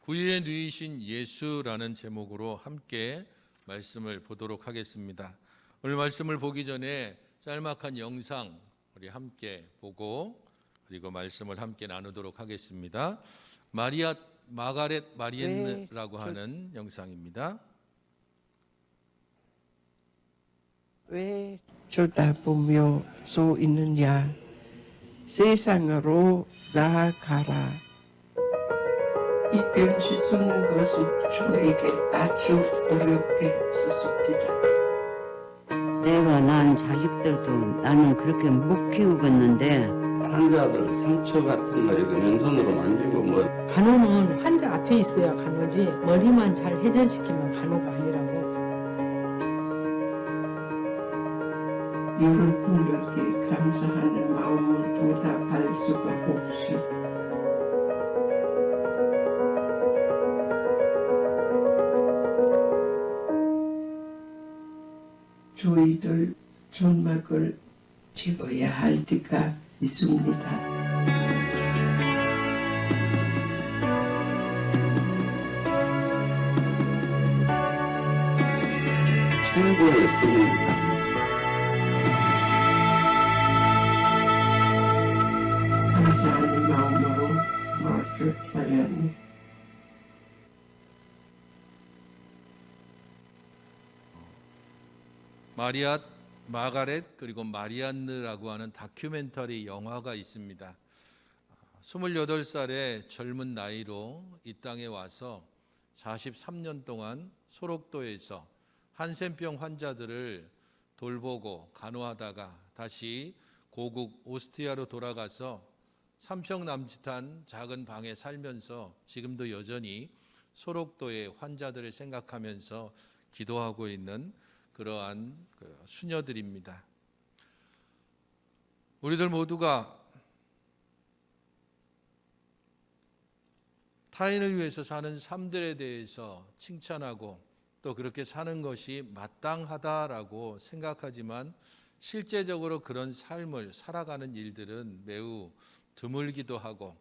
부유에 누이신 예수라는 제목으로 함께 말씀을 보도록 하겠습니다. 오늘 말씀을 보기 전에 짤막한 영상 우리 함께 보고 그리고 말씀을 함께 나누도록 하겠습니다. 마가렛 마리엔느라고 하는 영상입니다. 왜 쳐다보며 서 있느냐? 세상으로 나아가라. 이 변치 쏘는 것은 저에게 아주 어렵게 있었습니다. 내가 낳은 자식들도 나는 그렇게 못 키우겠는데 환자들 상처 같은 거 이렇게 맨손으로 만지고 뭐 간호는 환자 앞에 있어야 간호지 머리만 잘 회전시키면 간호가 아니라고. 여러분들께 감사하는 마음을 보답할 수가 없이 저희들 전막을 찍어야 할 때가 있습니다. 최고의 선입니다. 감사하는 마음으로 마크 마리안느. 마가렛 그리고 마리안느라고 하는 다큐멘터리 영화가 있습니다. 28살의 젊은 나이로 이 땅에 와서 43년 동안 소록도에서 한센병 환자들을 돌보고 간호하다가 다시 고국 오스트리아로 돌아가서 3평 남짓한 작은 방에 살면서 지금도 여전히 소록도의 환자들을 생각하면서 기도하고 있는 그러한 수녀들입니다. 우리들 모두가 타인을 위해서 사는 삶들에 대해서 칭찬하고 또 그렇게 사는 것이 마땅하다라고 생각하지만 실제적으로 그런 삶을 살아가는 일들은 매우 드물기도 하고,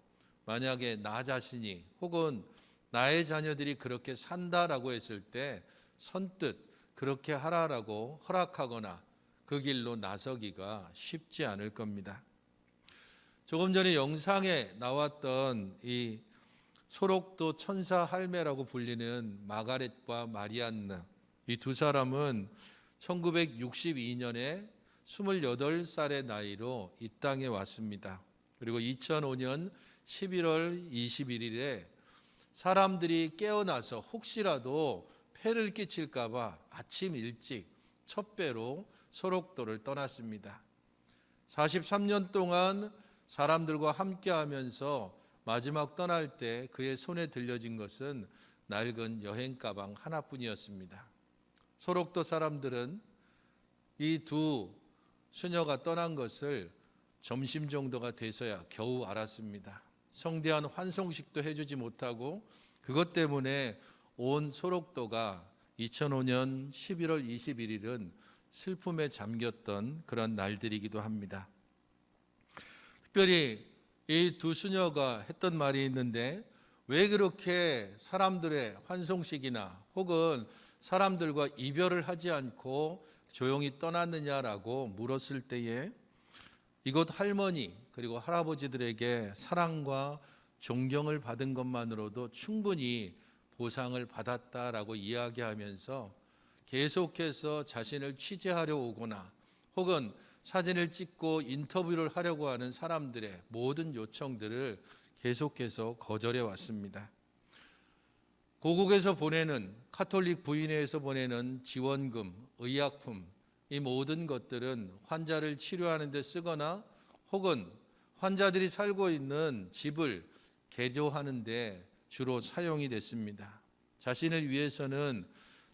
만약에 나 자신이 혹은 나의 자녀들이 그렇게 산다라고 했을 때 선뜻 그렇게 하라라고 허락하거나 그 길로 나서기가 쉽지 않을 겁니다. 조금 전에 영상에 나왔던 이 소록도 천사 할매라고 불리는 마가렛과 마리안느, 이 두 사람은 1962년에 28살의 나이로 이 땅에 왔습니다. 그리고 2005년 11월 21일에 사람들이 깨어나서 혹시라도 폐를 끼칠까 봐 아침 일찍 첫 배로 소록도를 떠났습니다. 43년 동안 사람들과 함께하면서 마지막 떠날 때 그의 손에 들려진 것은 낡은 여행 가방 하나뿐이었습니다. 소록도 사람들은 이 두 수녀가 떠난 것을 점심 정도가 돼서야 겨우 알았습니다. 성대한 환송식도 해주지 못하고 그것 때문에 온 소록도가 2005년 11월 21일은 슬픔에 잠겼던 그런 날들이기도 합니다. 특별히 이 두 수녀가 했던 말이 있는데, 왜 그렇게 사람들의 환송식이나 혹은 사람들과 이별을 하지 않고 조용히 떠났느냐라고 물었을 때에 이곳 할머니 그리고 할아버지들에게 사랑과 존경을 받은 것만으로도 충분히 보상을 받았다라고 이야기하면서 계속해서 자신을 취재하려 오거나 혹은 사진을 찍고 인터뷰를 하려고 하는 사람들의 모든 요청들을 계속해서 거절해 왔습니다. 고국에서 보내는 카톨릭 부인회에서 보내는 지원금, 의약품, 이 모든 것들은 환자를 치료하는 데 쓰거나 혹은 환자들이 살고 있는 집을 개조하는 데 주로 사용이 됐습니다. 자신을 위해서는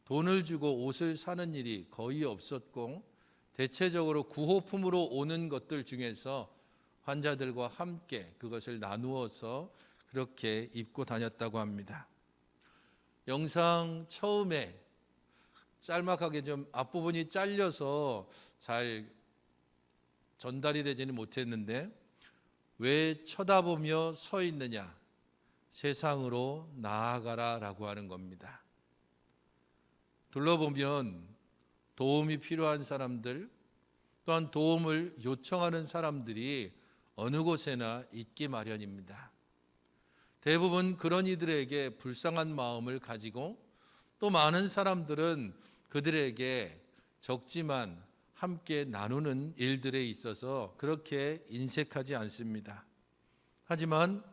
돈을 주고 옷을 사는 일이 거의 없었고, 대체적으로 구호품으로 오는 것들 중에서 환자들과 함께 그것을 나누어서 그렇게 입고 다녔다고 합니다. 영상 처음에 짤막하게 좀 앞부분이 잘려서 잘 전달이 되지는 못했는데, 왜 쳐다보며 서 있느냐? 세상으로 나아가라라고 하는 겁니다. 둘러보면 도움이 필요한 사람들, 또한 도움을 요청하는 사람들이 어느 곳에나 있기 마련입니다. 대부분 그런 이들에게 불쌍한 마음을 가지고 또 많은 사람들은 그들에게 적지만 함께 나누는 일들에 있어서 그렇게 인색하지 않습니다. 하지만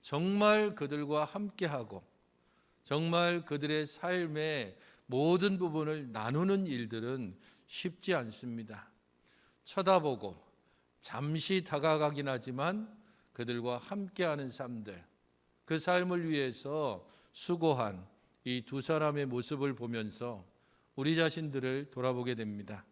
정말 그들과 함께하고 정말 그들의 삶의 모든 부분을 나누는 일들은 쉽지 않습니다. 쳐다보고 잠시 다가가긴 하지만 그들과 함께하는 삶들, 그 삶을 위해서 수고한 이 두 사람의 모습을 보면서 우리 자신들을 돌아보게 됩니다.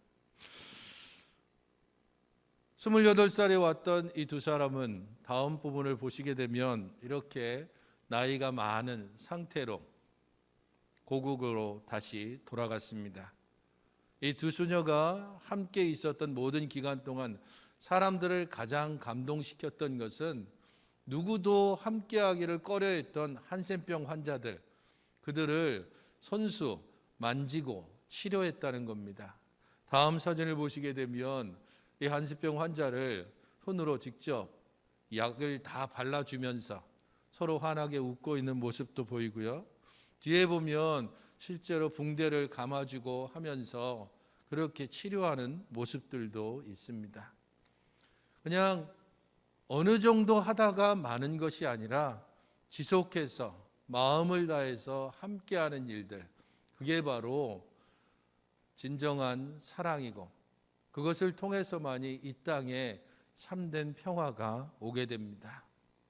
28살에 왔던 이 두 사람은 다음 부분을 보시게 되면 이렇게 나이가 많은 상태로 고국으로 다시 돌아갔습니다. 이 두 수녀가 함께 있었던 모든 기간 동안 사람들을 가장 감동시켰던 것은 누구도 함께하기를 꺼려했던 한센병 환자들, 그들을 손수 만지고 치료했다는 겁니다. 다음 사진을 보시게 되면 이 한센병 환자를 손으로 직접 약을 다 발라주면서 서로 환하게 웃고 있는 모습도 보이고요. 뒤에 보면 실제로 붕대를 감아주고 하면서 그렇게 치료하는 모습들도 있습니다. 그냥 어느 정도 하다가 마는 것이 아니라 지속해서 마음을 다해서 함께하는 일들, 그게 바로 진정한 사랑이고 그것을 통해서만이 이 땅에 참된 평화가 오게 됩니다.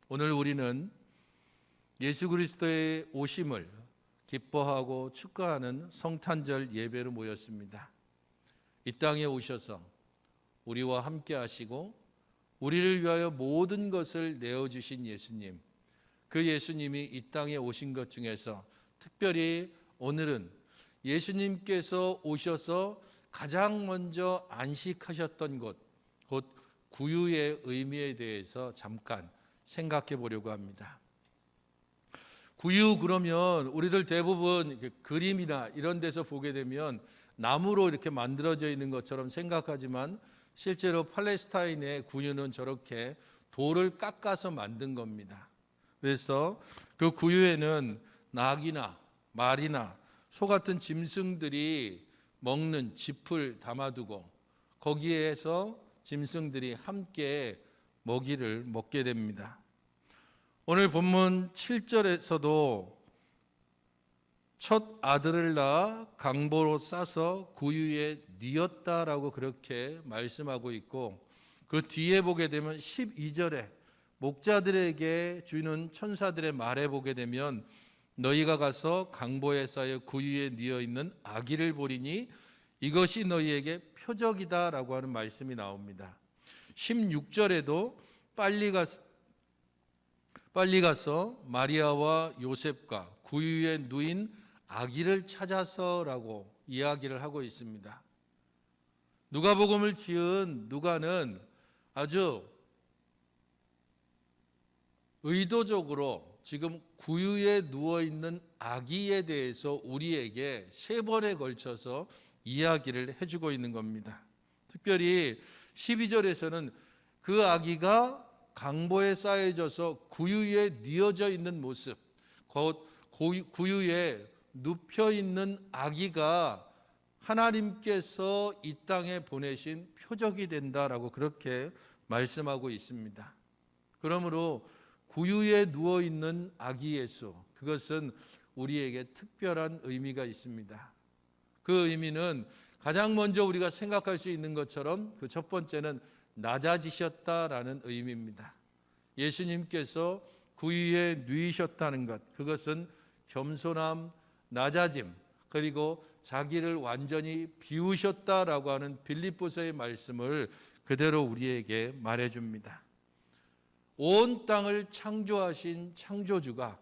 오늘 우리는 예수 그리스도의 오심을 기뻐하고 축하하는 성탄절 예배로 모였습니다. 이 땅에 오셔서 우리와 함께 하시고 우리를 위하여 모든 것을 내어주신 예수님, 그 예수님이 이 땅에 오신 것 중에서 특별히 오늘은 예수님께서 오셔서 가장 먼저 안식하셨던 곳, 곧 구유의 의미에 대해서 잠깐 생각해 보려고 합니다. 구유 그러면 우리들 대부분 그림이나 이런 데서 보게 되면 나무로 이렇게 만들어져 있는 것처럼 생각하지만 실제로 팔레스타인의 구유는 저렇게 돌을 깎아서 만든 겁니다. 그래서 그 구유에는 낙이나 말이나 소 같은 짐승들이 먹는 짚을 담아두고 거기에서 짐승들이 함께 먹이를 먹게 됩니다. 오늘 본문 7절에서도 첫 아들을 낳아 강보로 싸서 구유에 뉘었다라고 그렇게 말씀하고 있고, 그 뒤에 보게 되면 12절에 목자들에게 주는 천사들의 말에 보게 되면 너희가 가서 강보에 쌓여 구유에 뉘어 있는 아기를 보리니 이것이 너희에게 표적이다라고 하는 말씀이 나옵니다. 16절에도 빨리 가서 마리아와 요셉과 구유에 누인 아기를 찾아서라고 이야기를 하고 있습니다. 누가복음을 지은 누가는 아주 의도적으로 지금 구유에 누워있는 아기에 대해서 우리에게 3번에 걸쳐서 이야기를 해주고 있는 겁니다. 특별히 12절에서는 그 아기가 강보에 쌓여져서 구유에 뉘어져 있는 모습, 곧 구유에 눕혀 있는 아기가 하나님께서 이 땅에 보내신 표적이 된다라고 그렇게 말씀하고 있습니다. 그러므로 구유에 누워 있는 아기 예수, 그것은 우리에게 특별한 의미가 있습니다. 그 의미는 가장 먼저 우리가 생각할 수 있는 것처럼 그 첫 번째는 낮아지셨다라는 의미입니다. 예수님께서 구유에 누이셨다는 것, 그것은 겸손함, 낮아짐, 그리고 자기를 완전히 비우셨다라고 하는 빌립보서의 말씀을 그대로 우리에게 말해줍니다. 온 땅을 창조하신 창조주가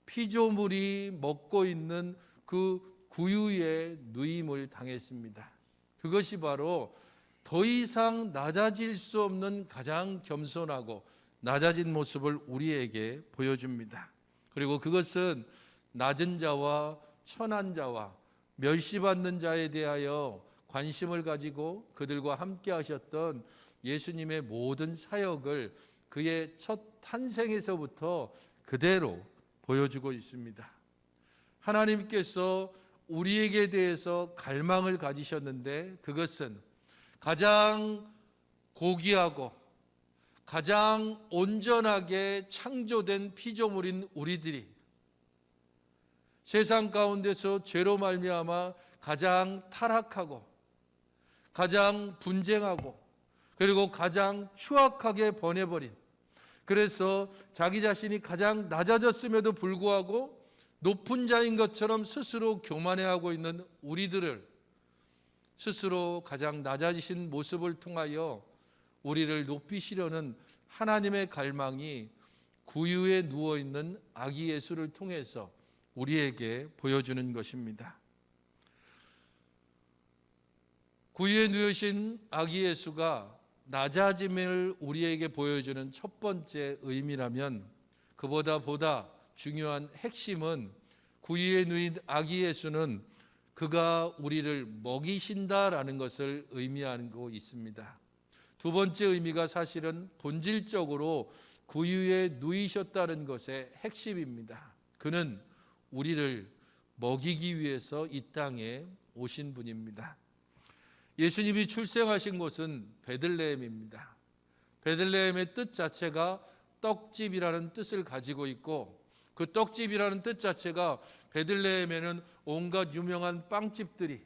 피조물이 먹고 있는 그 구유에 누임을 당했습니다. 그것이 바로 더 이상 낮아질 수 없는 가장 겸손하고 낮아진 모습을 우리에게 보여줍니다. 그리고 그것은 낮은 자와 천한 자와 멸시받는 자에 대하여 관심을 가지고 그들과 함께 하셨던 예수님의 모든 사역을 그의 첫 탄생에서부터 그대로 보여주고 있습니다. 하나님께서 우리에게 대해서 갈망을 가지셨는데 그것은 가장 고귀하고 가장 온전하게 창조된 피조물인 우리들이 세상 가운데서 죄로 말미암아 가장 타락하고 가장 분쟁하고 그리고 가장 추악하게 변해버린, 그래서 자기 자신이 가장 낮아졌음에도 불구하고 높은 자인 것처럼 스스로 교만해하고 있는 우리들을 스스로 가장 낮아지신 모습을 통하여 우리를 높이시려는 하나님의 갈망이 구유에 누워있는 아기 예수를 통해서 우리에게 보여주는 것입니다. 구유에 누우신 아기 예수가 낮아짐을 우리에게 보여주는 첫 번째 의미라면, 보다 중요한 핵심은 구유에 누인 아기 예수는 그가 우리를 먹이신다라는 것을 의미하고 있습니다. 두 번째 의미가 사실은 본질적으로 구유에 누이셨다는 것의 핵심입니다. 그는 우리를 먹이기 위해서 이 땅에 오신 분입니다. 예수님이 출생하신 곳은 베들레헴입니다. 베들레헴의 뜻 자체가 떡집이라는 뜻을 가지고 있고, 그 떡집이라는 뜻 자체가 베들레헴에는 온갖 유명한 빵집들이,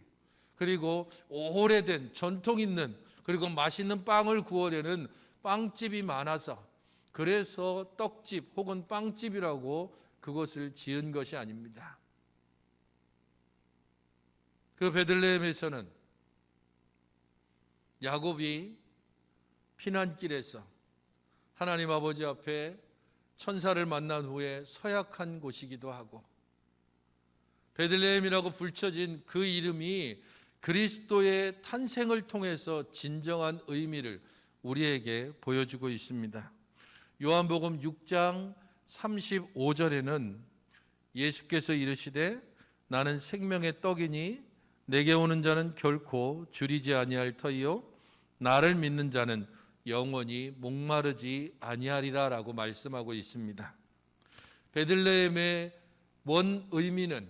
그리고 오래된 전통 있는 그리고 맛있는 빵을 구워내는 빵집이 많아서, 그래서 떡집 혹은 빵집이라고 그것을 지은 것이 아닙니다. 그 베들레헴에서는 야곱이 피난길에서 하나님 아버지 앞에 천사를 만난 후에 서약한 곳이기도 하고, 베들레헴이라고 불쳐진 그 이름이 그리스도의 탄생을 통해서 진정한 의미를 우리에게 보여주고 있습니다. 요한복음 6장 35절에는 예수께서 이르시되 나는 생명의 떡이니 내게 오는 자는 결코 줄이지 아니할 터이요 나를 믿는 자는 영원히 목마르지 아니하리라 라고 말씀하고 있습니다. 베들레헴의 원 의미는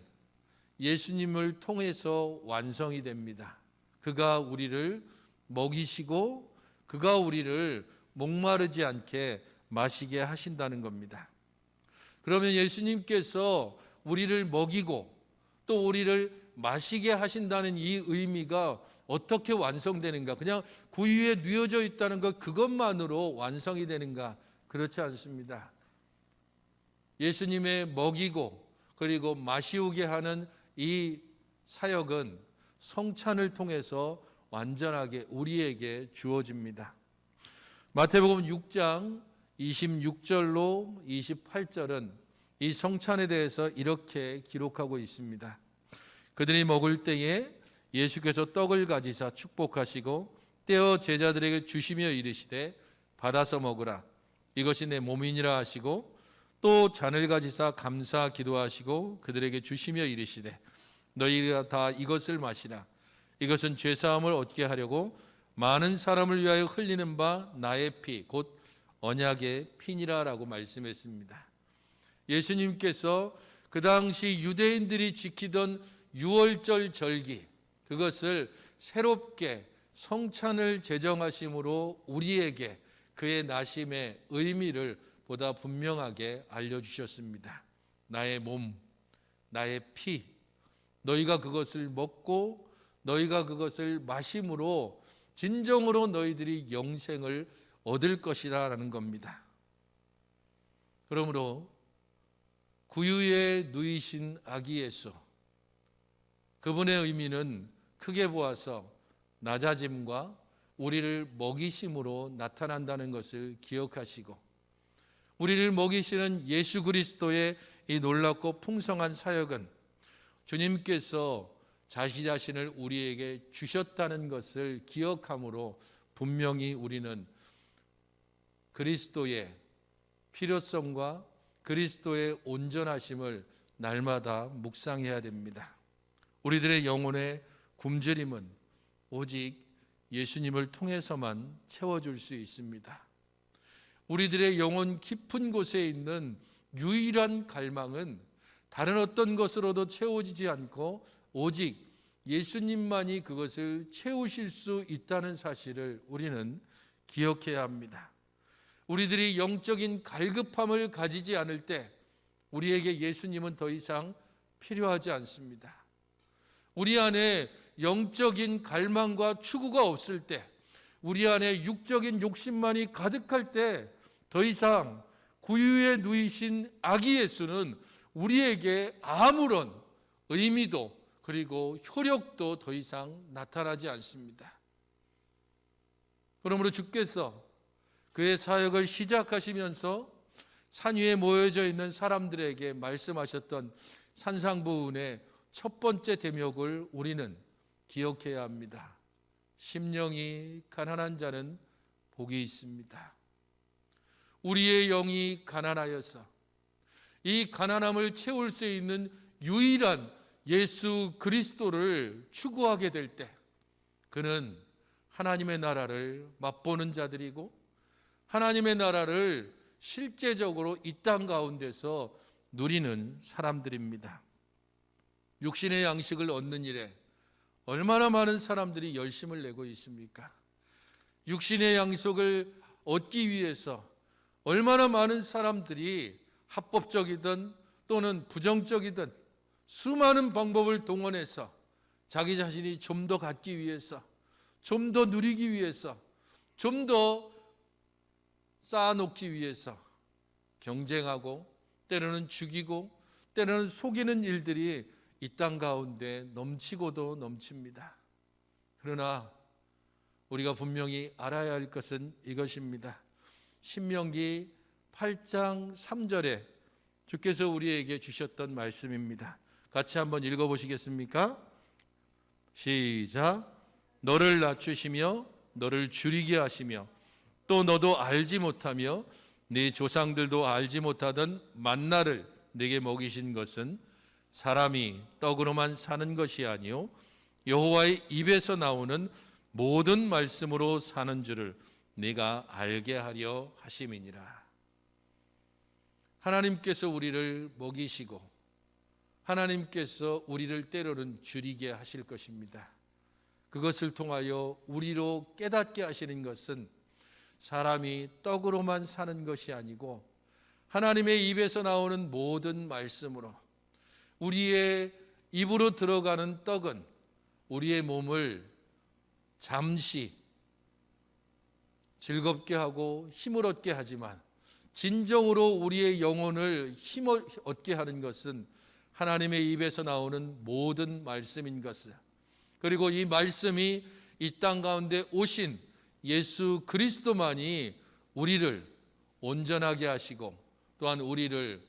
예수님을 통해서 완성이 됩니다. 그가 우리를 먹이시고 그가 우리를 목마르지 않게 마시게 하신다는 겁니다. 그러면 예수님께서 우리를 먹이고 또 우리를 마시게 하신다는 이 의미가 어떻게 완성되는가? 그냥 구유에 누워져 있다는 것 그것만으로 완성이 되는가? 그렇지 않습니다. 예수님의 먹이고 그리고 마시우게 하는 이 사역은 성찬을 통해서 완전하게 우리에게 주어집니다. 마태복음 6장 26절로 28절은 이 성찬에 대해서 이렇게 기록하고 있습니다. 그들이 먹을 때에 예수께서 떡을 가지사 축복하시고 떼어 제자들에게 주시며 이르시되 받아서 먹으라 이것이 내 몸이니라 하시고 또 잔을 가지사 감사 기도하시고 그들에게 주시며 이르시되 너희가 다 이것을 마시라 이것은 죄사함을 얻게 하려고 많은 사람을 위하여 흘리는 바 나의 피 곧 언약의 피니라라고 말씀했습니다. 예수님께서 그 당시 유대인들이 지키던 유월절 절기, 그것을 새롭게 성찬을 제정하심으로 우리에게 그의 나심의 의미를 보다 분명하게 알려주셨습니다. 나의 몸, 나의 피, 너희가 그것을 먹고 너희가 그것을 마심으로 진정으로 너희들이 영생을 얻을 것이라는 겁니다. 그러므로 구유에 누이신 아기 예수, 그분의 의미는 크게 보아서 낮아짐과 우리를 먹이심으로 나타난다는 것을 기억하시고, 우리를 먹이시는 예수 그리스도의 이 놀랍고 풍성한 사역은 주님께서 자기 자신을 우리에게 주셨다는 것을 기억함으로 분명히 우리는 그리스도의 필요성과 그리스도의 온전하심을 날마다 묵상해야 됩니다. 우리들의 영혼의 굶주림은 오직 예수님을 통해서만 채워줄 수 있습니다. 우리들의 영혼 깊은 곳에 있는 유일한 갈망은 다른 어떤 것으로도 채워지지 않고 오직 예수님만이 그것을 채우실 수 있다는 사실을 우리는 기억해야 합니다. 우리들이 영적인 갈급함을 가지지 않을 때 우리에게 예수님은 더 이상 필요하지 않습니다. 우리 안에 영적인 갈망과 추구가 없을 때, 우리 안에 육적인 욕심만이 가득할 때 더 이상 구유에 누이신 아기 예수는 우리에게 아무런 의미도 그리고 효력도 더 이상 나타나지 않습니다. 그러므로 주께서 그의 사역을 시작하시면서 산 위에 모여져 있는 사람들에게 말씀하셨던 산상보훈의 첫 번째 대목을 우리는 기억해야 합니다. 심령이 가난한 자는 복이 있습니다. 우리의 영이 가난하여서 이 가난함을 채울 수 있는 유일한 예수 그리스도를 추구하게 될 때 그는 하나님의 나라를 맛보는 자들이고 하나님의 나라를 실제적으로 이 땅 가운데서 누리는 사람들입니다. 육신의 양식을 얻는 일에 얼마나 많은 사람들이 열심을 내고 있습니까? 육신의 양식을 얻기 위해서 얼마나 많은 사람들이 합법적이든 또는 부정적이든 수많은 방법을 동원해서 자기 자신이 좀 더 갖기 위해서, 좀 더 누리기 위해서, 좀 더 쌓아놓기 위해서 경쟁하고 때로는 죽이고 때로는 속이는 일들이 이 땅 가운데 넘치고도 넘칩니다. 그러나 우리가 분명히 알아야 할 것은 이것입니다. 신명기 8장 3절에 주께서 우리에게 주셨던 말씀입니다. 같이 한번 읽어보시겠습니까? 시작. 너를 낮추시며 너를 줄이게 하시며 또 너도 알지 못하며 네 조상들도 알지 못하던 만나를 네게 먹이신 것은 사람이 떡으로만 사는 것이 아니요 여호와의 입에서 나오는 모든 말씀으로 사는 줄을 네가 알게 하려 하심이니라. 하나님께서 우리를 먹이시고 하나님께서 우리를 때로는 줄이게 하실 것입니다. 그것을 통하여 우리로 깨닫게 하시는 것은 사람이 떡으로만 사는 것이 아니고 하나님의 입에서 나오는 모든 말씀으로, 우리의 입으로 들어가는 떡은 우리의 몸을 잠시 즐겁게 하고 힘을 얻게 하지만 진정으로 우리의 영혼을 힘을 얻게 하는 것은 하나님의 입에서 나오는 모든 말씀인 것을, 그리고 이 말씀이 이 땅 가운데 오신 예수 그리스도만이 우리를 온전하게 하시고 또한 우리를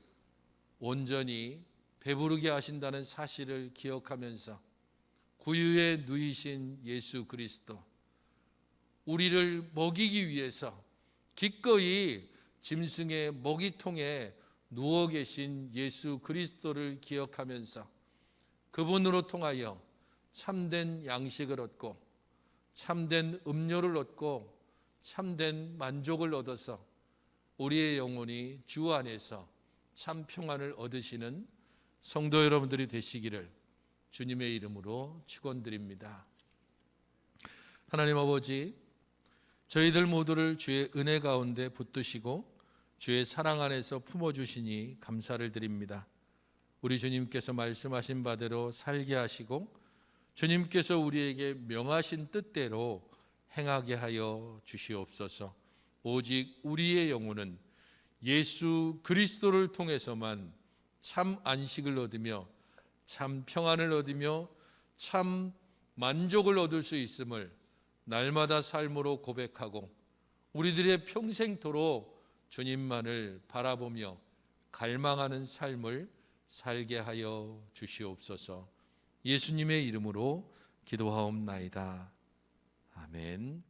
온전히 배부르게 하신다는 사실을 기억하면서 구유에 누이신 예수 그리스도, 우리를 먹이기 위해서 기꺼이 짐승의 먹이통에 누워 계신 예수 그리스도를 기억하면서 그분으로 통하여 참된 양식을 얻고 참된 음료를 얻고 참된 만족을 얻어서 우리의 영혼이 주 안에서 참 평안을 얻으시는 성도 여러분들이 되시기를 주님의 이름으로 축원드립니다. 하나님 아버지, 저희들 모두를 주의 은혜 가운데 붙드시고 주의 사랑 안에서 품어주시니 감사를 드립니다. 우리 주님께서 말씀하신 바대로 살게 하시고 주님께서 우리에게 명하신 뜻대로 행하게 하여 주시옵소서. 오직 우리의 영혼은 예수 그리스도를 통해서만 참 안식을 얻으며 참 평안을 얻으며 참 만족을 얻을 수 있음을 날마다 삶으로 고백하고 우리들의 평생토록 주님만을 바라보며 갈망하는 삶을 살게 하여 주시옵소서. 예수님의 이름으로 기도하옵나이다. 아멘.